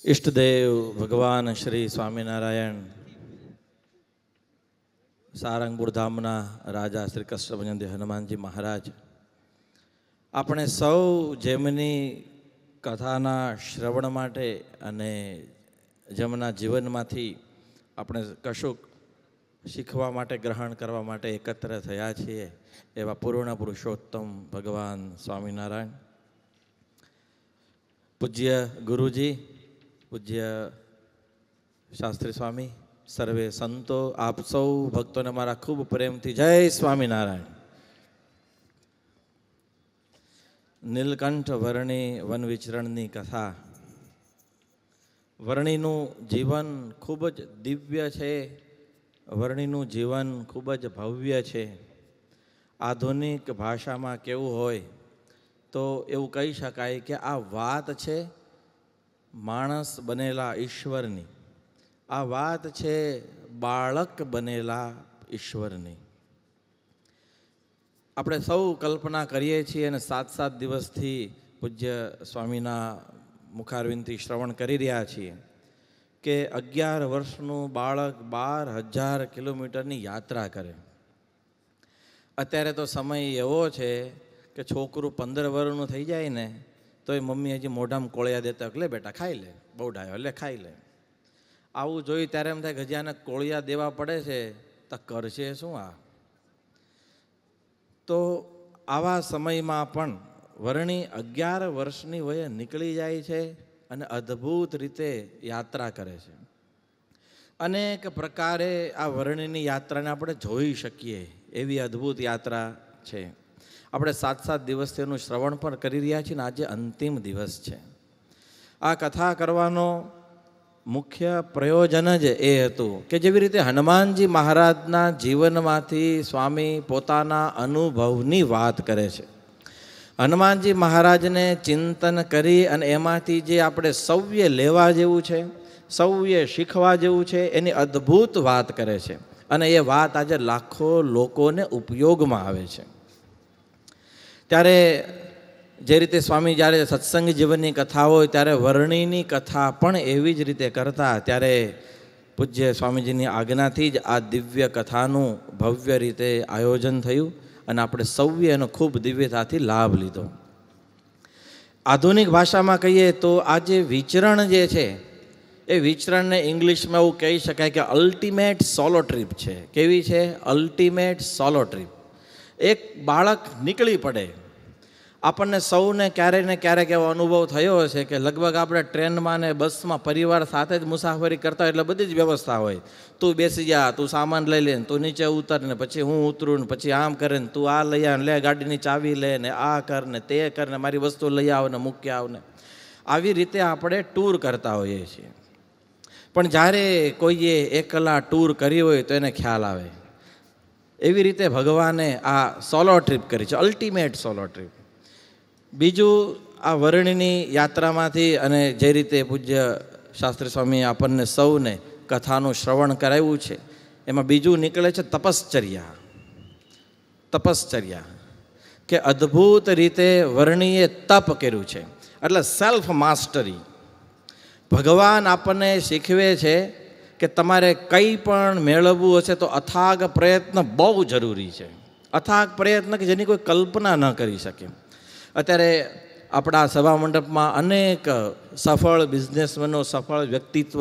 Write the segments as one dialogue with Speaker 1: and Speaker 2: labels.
Speaker 1: ઈષ્ટદેવ ભગવાન શ્રી સ્વામિનારાયણ સારંગપુર ધામના રાજા શ્રી કષ્ટભંજન હનુમાનજી મહારાજ આપણે સૌ જેમની કથાના શ્રવણ માટે અને જેમના જીવનમાંથી આપણે કશુંક શીખવા માટે ગ્રહણ કરવા માટે એકત્ર થયા છીએ એવા પૂર્ણ પુરુષોત્તમ ભગવાન સ્વામિનારાયણ, પૂજ્ય ગુરુજી, પૂજ્ય શાસ્ત્રી સ્વામી, સર્વે સંતો, આપ સૌ ભક્તોને મારા ખૂબ પ્રેમથી જય સ્વામિનારાયણ. નીલકંઠ વર્ણી વન વિચરણની કથા. વર્ણીનું જીવન ખૂબ જ દિવ્ય છે, વર્ણીનું જીવન ખૂબ જ ભવ્ય છે. આધુનિક ભાષામાં કેવું હોય તો એવું કહી શકાય કે આ વાત છે માણસ બનેલા ઈશ્વરની, આ વાત છે બાળક બનેલા ઈશ્વરની. આપણે સૌ કલ્પના કરીએ છીએ અને 7 દિવસથી પૂજ્ય સ્વામીના મુખારવિંદથી શ્રવણ કરી રહ્યા છીએ કે 11 વર્ષનું બાળક 12,000 કિલોમીટરની યાત્રા કરે. અત્યારે તો સમય એવો છે કે છોકરું 15 વર્ષનું થઈ જાય ને તો એ મમ્મી હજી મોઢામાં કોળિયા દેતા, લે બેટા ખાઈ લે, બહુ ડાયો, લે ખાઈ લે. આવું જોઈ ત્યારે એમ થાય કે હજી આને કોળિયા દેવા પડે છે તો કરશે શું આ? તો આવા સમયમાં પણ વર્ણી 11 વર્ષની વયે નીકળી જાય છે અને અદ્ભુત રીતે યાત્રા કરે છે. અનેક પ્રકારે આ વર્ણીની યાત્રાને આપણે જોઈ શકીએ એવી અદ્ભુત યાત્રા છે. આપણે 7 દિવસથી એનું શ્રવણ પણ કરી રહ્યા છીએ ને આજે અંતિમ દિવસ છે. આ કથા કરવાનો મુખ્ય પ્રયોજન જ એ હતું કે જેવી રીતે હનુમાનજી મહારાજના જીવનમાંથી સ્વામી પોતાના અનુભવની વાત કરે છે. હનુમાનજી મહારાજને ચિંતન કરી અને એમાંથી જે આપણે સૌએ લેવા જેવું છે, સૌએ શીખવા જેવું છે, એની અદ્ભુત વાત કરે છે. અને એ વાત આજે લાખો લોકોને ઉપયોગમાં આવે છે. ત્યારે જે રીતે સ્વામી જ્યારે સત્સંગ જીવનની કથા હોય ત્યારે વર્ણીની કથા પણ એવી જ રીતે કરતા. ત્યારે પૂજ્ય સ્વામીજીની આજ્ઞાથી જ આ દિવ્ય કથાનું ભવ્ય રીતે આયોજન થયું અને આપણે સૌએ એનો ખૂબ દિવ્યતાથી લાભ લીધો. આધુનિક ભાષામાં કહીએ તો આ જે વિચરણ જે છે એ વિચરણને ઇંગ્લિશમાં એવું કહી શકાય કે અલ્ટિમેટ સોલો ટ્રીપ છે. કેવી છે? Ultimate solo trip. એક બાળક નીકળી પડે. આપણને સૌને ક્યારેક ને ક્યારેક એવો અનુભવ થયો હશે કે લગભગ આપણે ટ્રેનમાં ને બસમાં પરિવાર સાથે જ મુસાફરી કરતા હોય એટલે બધી જ વ્યવસ્થા હોય. તું બેસી જા, તું સામાન લઈ લે, તું નીચે ઉતર ને પછી હું ઉતરું ને પછી આમ કરે ને તું આ લઈ આવ, લે ગાડીની ચાવી લે ને આ કર ને તે કર ને મારી વસ્તુ લઈ આવ ને મૂકી આવ ને. આવી રીતે આપણે ટૂર કરતા હોઈએ છીએ. પણ જ્યારે કોઈએ એકલા ટૂર કરી હોય તો એને ખ્યાલ આવે. એવી રીતે ભગવાને આ સોલો ટ્રીપ કરી છે, અલ્ટિમેટ સોલો ટ્રીપ. બીજું, આ વર્ણની યાત્રામાંથી અને જે રીતે પૂજ્ય શાસ્ત્રી સ્વામી આપણને સૌને કથાનું શ્રવણ કરાવ્યું છે એમાં બીજું નીકળે છે તપશ્ચર્યા. તપશ્ચર્યા કે અદ્ભુત રીતે વર્ણીએ તપ કર્યું છે, એટલે સેલ્ફ માસ્ટરી. ભગવાન આપણને શીખવે છે કે તમારે કંઈ પણ મેળવવું હશે તો અથાગ પ્રયત્ન બહુ જરૂરી છે. અથાગ પ્રયત્ન કે જેની કોઈ કલ્પના ન કરી શકે. અત્યારે આપણા સભા મંડપમાં અનેક સફળ બિઝનેસમેનો, સફળ વ્યક્તિત્વ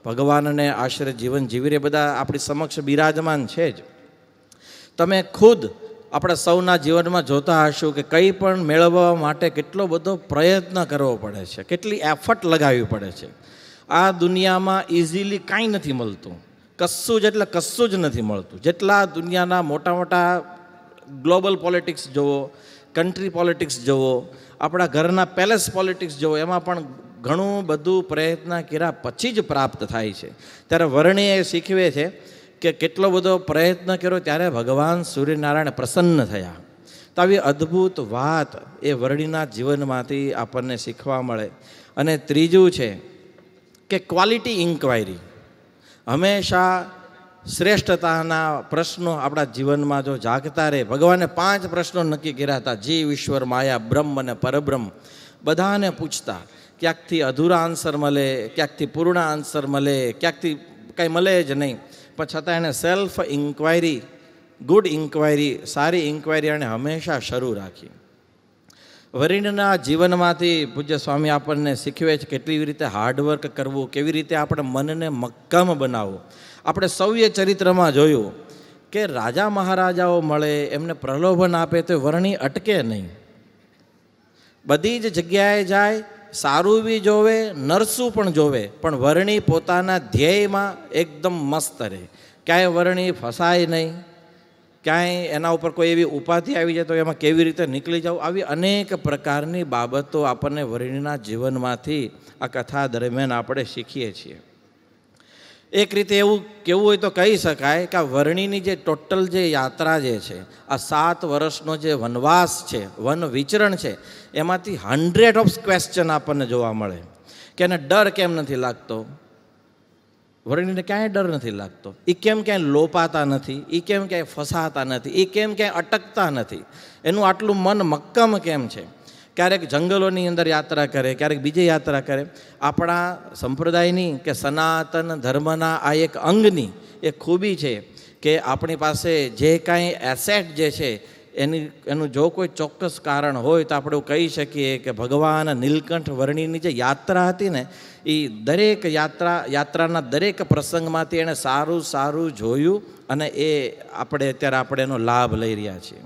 Speaker 1: ભગવાનને આશ્રય જીવન જીવી રહ્યા બધા આપણી સમક્ષ બિરાજમાન છે જ. તમે ખુદ આપણા સૌના જીવનમાં જોતા હશો કે કંઈ પણ મેળવવા માટે કેટલો બધો પ્રયત્ન કરવો પડે છે, કેટલી એફર્ટ લગાવવી પડે છે. આ દુનિયામાં ઇઝીલી કાંઈ નથી મળતું, કશું જ એટલે કશું જ નથી મળતું. જેટલા દુનિયાના મોટા મોટા ગ્લોબલ પોલિટિક્સ જુઓ, કન્ટ્રી પોલિટિક્સ જુઓ, આપણા ઘરના પેલેસ પોલિટિક્સ જુઓ, એમાં પણ ઘણું બધું પ્રયત્ન કર્યા પછી જ પ્રાપ્ત થાય છે. ત્યારે વર્ણીએ શીખવે છે કે કેટલો બધો પ્રયત્ન કર્યો ત્યારે ભગવાન સૂર્યનારાયણ પ્રસન્ન થયા. તો આવી અદ્ભુત વાત એ વર્ણીના જીવનમાંથી આપણને શીખવા મળે. અને ત્રીજું છે કે ક્વોલિટી ઇન્ક્વાયરી. હંમેશા શ્રેષ્ઠતાના પ્રશ્નો આપણા જીવનમાં જો જાગતા રહે. ભગવાને 5 પ્રશ્નો નક્કી કર્યા હતા: જીવ, ઈશ્વર, માયા, બ્રહ્મ અને પરબ્રહ્મ. બધાને પૂછતા કે ક્યાંકથી અધૂરા આન્સર મળે, ક્યાંકથી પૂર્ણ આન્સર મળે, ક્યાંકથી કંઈ મળે જ નહીં, પણ છતાં એણે સેલ્ફ ઇન્ક્વાયરી, ગુડ ઇન્ક્વાયરી, સારી ઇન્ક્વાયરી એણે હંમેશા શરૂ રાખી. વરિણના જીવનમાંથી પૂજ્ય સ્વામી આપણને શીખવે છે કેવી રીતે હાર્ડવર્ક કરવું, કેવી રીતે આપણે મનને મક્કમ બનાવવું. આપણે સૌએ ચરિત્રમાં જોયું કે રાજા મહારાજાઓ મળે, એમને પ્રલોભન આપે તો વરણી અટકે નહીં. બધી જ જગ્યાએ જાય, સારું બી જોવે, નરસું પણ જોવે, પણ વરણી પોતાના ધ્યેયમાં એકદમ મસ્ત રહે. ક્યાંય વરણી ફસાય નહીં, ક્યાંય એના ઉપર કોઈ એવી ઉપાધિ આવી જાય તો એમાં કેવી રીતે નીકળી જવું, આવી અનેક પ્રકારની બાબતો આપણને વરણીના જીવનમાંથી આ કથા દરમિયાન આપણે શીખીએ છીએ. એક રીતે એવું કેવું હોય તો કહી શકાય કે આ વરણીની જે ટોટલ જે યાત્રા જે છે, આ 7 વર્ષનો જે વનવાસ છે, વન વિચરણ છે, એમાંથી 100 ઓફ ક્વેશ્ચન આપણને જોવા મળે કે એને ડર કેમ નથી લાગતો. વરણીને ક્યાંય ડર નથી લાગતો. એ કેમ ક્યાંય લોપાતા નથી, એ કેમ ક્યાંય ફસાતા નથી, એ કેમ ક્યાંય અટકતા નથી, એનું આટલું મન મક્કમ કેમ છે. ક્યારેક જંગલોની અંદર યાત્રા કરે, ક્યારેક બીજી યાત્રા કરે. આપણા સંપ્રદાયની કે સનાતન ધર્મના આ એક અંગની એક ખૂબી છે કે આપણી પાસે જે કાંઈ એસેટ જે છે એનું જો કોઈ ચોક્કસ કારણ હોય તો આપણે કહી શકીએ કે ભગવાન નીલકંઠ વર્ણીની જે યાત્રા હતી ને, એ દરેક યાત્રાના દરેક પ્રસંગમાંથી એણે સારું સારું જોયું અને એ આપણે એનો લાભ લઈ રહ્યા છીએ.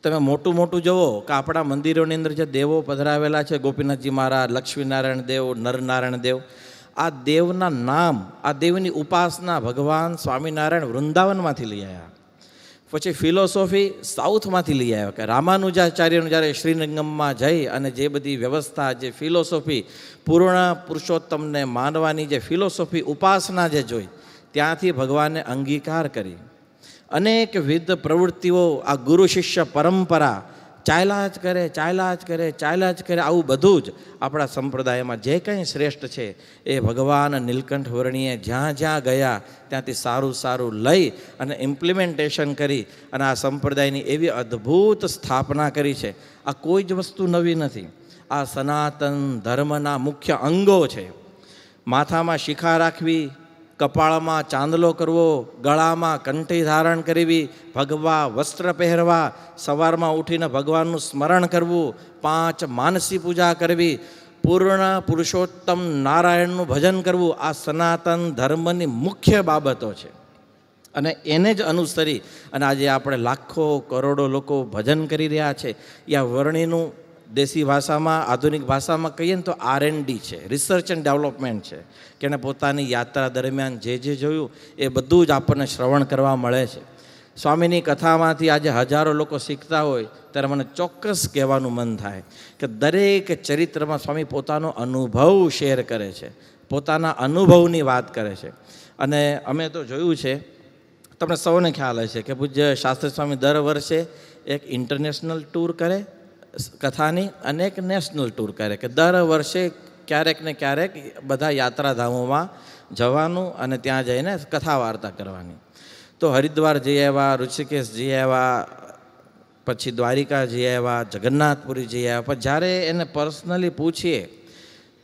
Speaker 1: તમે મોટું મોટું જુઓ કે આપણા મંદિરોની અંદર જે દેવો પધરાવેલા છે, ગોપીનાથજી મહારાજ, લક્ષ્મીનારાયણ દેવ, નરનારાયણ દેવ, આ દેવના નામ, આ દેવની ઉપાસના ભગવાન સ્વામિનારાયણ વૃંદાવનમાંથી લઈ આવ્યા. પછી ફિલોસોફી સાઉથમાંથી લઈ આવ્યા કે રામાનુજાચાર્યનું જ્યારે શ્રીરંગમમાં જઈ અને જે બધી વ્યવસ્થા, જે ફિલોસોફી, પૂર્ણ પુરુષોત્તમને માનવાની જે ફિલોસોફી, ઉપાસના જે જોઈ, ત્યાંથી ભગવાને અંગીકાર કરી. અનેકવિધ પ્રવૃત્તિઓ, આ ગુરુ શિષ્ય પરંપરા ચાલ્યા જ કરે. આવું બધું જ આપણા સંપ્રદાયમાં જે કંઈ શ્રેષ્ઠ છે એ ભગવાન નીલકંઠ વર્ણીએ જ્યાં જ્યાં ગયા ત્યાંથી સારું સારું લઈ અને ઇમ્પ્લિમેન્ટેશન કરી અને આ સંપ્રદાયની એવી અદ્ભુત સ્થાપના કરી છે. આ કોઈ જ વસ્તુ નવી નથી. આ સનાતન ધર્મના મુખ્ય અંગો છે. માથામાં શિખા રાખવી, કપાળમાં ચાંદલો કરવો, ગળામાં કંઠી ધારણ કરવી, ભગવા વસ્ત્ર પહેરવા, સવારમાં ઉઠીને ભગવાનનું સ્મરણ કરવું, 5 માનસી પૂજા કરવી, પૂર્ણ પુરુષોત્તમ નારાયણનું ભજન કરવું, આ સનાતન ધર્મની મુખ્ય બાબતો છે. અને એને જ અનુસરી અને આજે આપણે લાખો કરોડો લોકો ભજન કરી રહ્યા છે. આ વર્ણીનું દેશી ભાષામાં, આધુનિક ભાષામાં કહીએ ને તો R&D છે, રિસર્ચ એન્ડ ડેવલપમેન્ટ છે, કે એને પોતાની યાત્રા દરમિયાન જે જોયું એ બધું જ આપણને શ્રવણ કરવા મળે છે. સ્વામીની કથામાંથી આજે હજારો લોકો શીખતા હોય ત્યારે મને ચોક્કસ કહેવાનું મન થાય કે દરેક ચરિત્રમાં સ્વામી પોતાનો અનુભવ શેર કરે છે, પોતાના અનુભવની વાત કરે છે. અને અમે તો જોયું છે, તમને સૌને ખ્યાલ હશે કે પૂજ્ય શાસ્ત્રી સ્વામી દર વર્ષે એક ઇન્ટરનેશનલ ટૂર કરે કથાની અને એક નેશનલ ટૂર કરે, કે દર વર્ષે ક્યારેક ને ક્યારેક બધા યાત્રાધામોમાં જવાનું અને ત્યાં જઈને કથા વાર્તા કરવાની. તો હરિદ્વાર જઈ આવ્યા, ઋષિકેશ જઈ આવ્યા, પછી દ્વારિકા જઈ આવ્યા, જગન્નાથપુરી જઈ આવ્યા. પણ જ્યારે એને પર્સનલી પૂછીએ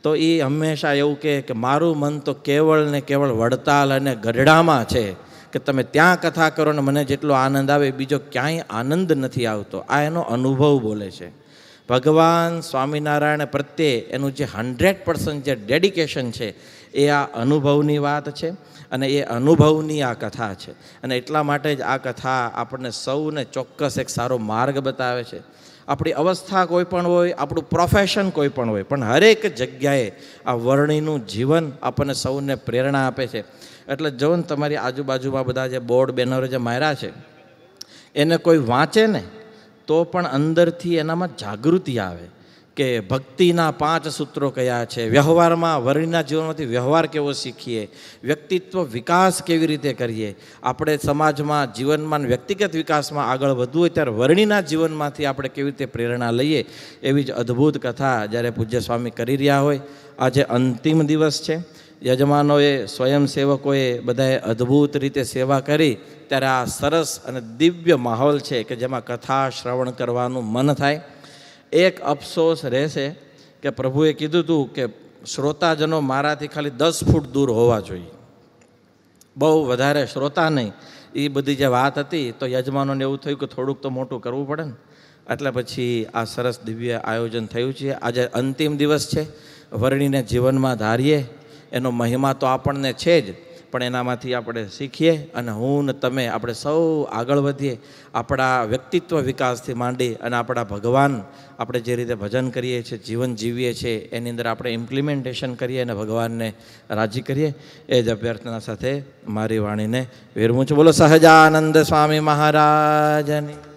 Speaker 1: તો એ હંમેશા એવું કહે કે મારું મન તો કેવળ ને કેવળ વડતાલ અને ગઢડામાં છે, કે તમે ત્યાં કથા કરો ને મને જેટલો આનંદ આવે બીજો ક્યાંય આનંદ નથી આવતો. આ એનો અનુભવ બોલે છે. ભગવાન સ્વામિનારાયણ પ્રત્યે એનું જે 100% જે ડેડિકેશન છે એ આ અનુભવની વાત છે અને એ અનુભવની આ કથા છે. અને એટલા માટે જ આ કથા આપણને સૌને ચોક્કસ એક સારો માર્ગ બતાવે છે. આપણી અવસ્થા કોઈ પણ હોય, આપણું પ્રોફેશન કોઈ પણ હોય, પણ હરેક જગ્યાએ આ વર્ણીનું જીવન આપણને સૌને પ્રેરણા આપે છે. એટલે જો ને તમારી આજુબાજુમાં બધા જે બોર્ડ બેનરો જે માર્યા છે એને કોઈ વાંચે ને તો પણ અંદરથી એનામાં જાગૃતિ આવે કે ભક્તિના 5 સૂત્રો કયા છે, વ્યવહારમાં વર્ણીના જીવનમાંથી વ્યવહાર કેવો શીખીએ, વ્યક્તિત્વ વિકાસ કેવી રીતે કરીએ, આપણે સમાજમાં, જીવનમાં, વ્યક્તિગત વિકાસમાં આગળ વધવું હોય ત્યારે વર્ણીના જીવનમાંથી આપણે કેવી રીતે પ્રેરણા લઈએ. એવી જ અદ્ભુત કથા જ્યારે પૂજ્ય સ્વામી કરી રહ્યા હોય. આજે અંતિમ દિવસ છે. યજમાનોએ, સ્વયંસેવકોએ બધાએ અદ્ભુત રીતે સેવા કરી ત્યારે આ સરસ અને દિવ્ય માહોલ છે કે જેમાં કથા શ્રવણ કરવાનું મન થાય. એક અફસોસ રહેશે કે પ્રભુએ કીધું હતું કે શ્રોતાજનો મારાથી ખાલી 10 ફૂટ દૂર હોવા જોઈએ, બહુ વધારે શ્રોતા નહીં. એ બધી જે વાત હતી તો યજમાનોને એવું થયું કે થોડુંક તો મોટું કરવું પડે ને, એટલે પછી આ સરસ દિવ્ય આયોજન થયું છે. આજે અંતિમ દિવસ છે, વર્ણીને જીવનમાં ધારીએ, એનો મહિમા તો આપણને છે જ, પણ એનામાંથી આપણે શીખીએ અને હું ને તમે આપણે સૌ આગળ વધીએ. આપણા વ્યક્તિત્વ વિકાસથી માંડી અને આપણા ભગવાન આપણે જે રીતે ભજન કરીએ છીએ, જીવન જીવીએ છીએ, એની અંદર આપણે ઇમ્પ્લિમેન્ટેશન કરીએ અને ભગવાનને રાજી કરીએ. એ જ અભ્યર્થના સાથે મારી વાણીને વિરમું છું. બોલો સહજાનંદ સ્વામી મહારાજની.